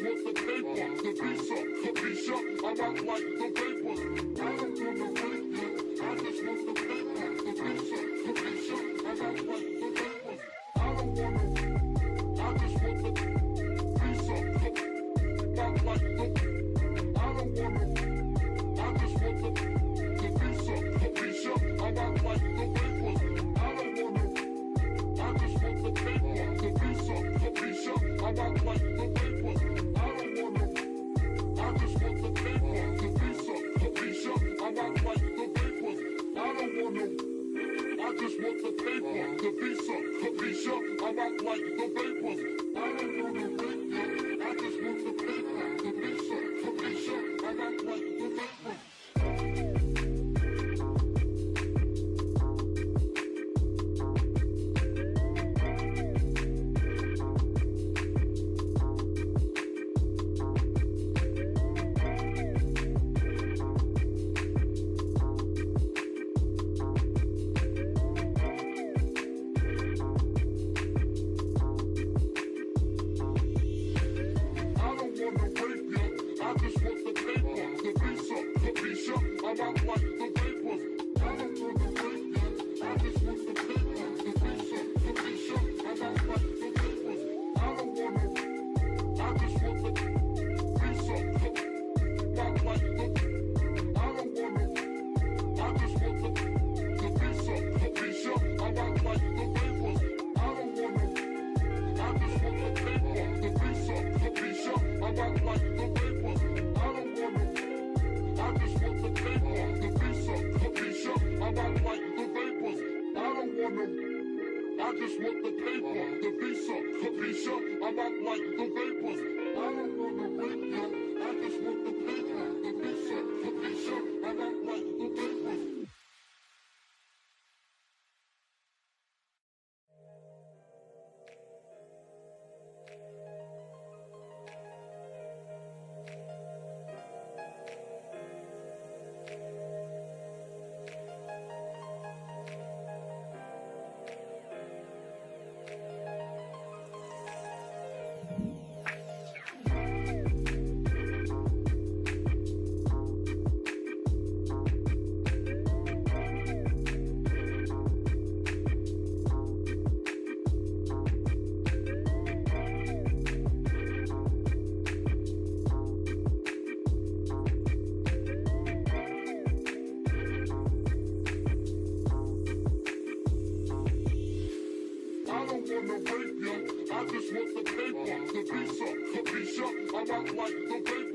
just want the paper, the visa, capisce? I'm out like the vapors. I don't wanna rape you, I just want the paper, the visa, capisce? I'm out like the vapors. I don't wanna, I just want the visa, out like the, I don't wanna, I just want the visa, capisce? I'm out like the vapors. I don't wanna, I just want the paper, the visa, capisce? I'm out like the vapors. I don't wanna, I just want the paper, the visa, capisce? I'm out like the vapors. I don't wanna, I just want the paper, the visa, capisce? I'm out like the vapors. I don't wanna rape you, I just want the paper, the visa, capisce? I'm out like the vapors. I just want the paper, the visa, capisce? I'm out like the vapors. I don't wanna rape you, I just want the paper, the visa, capisce? I'm out like the vapors. I just want the paper, the visa, capisce? I'm out like the vapor.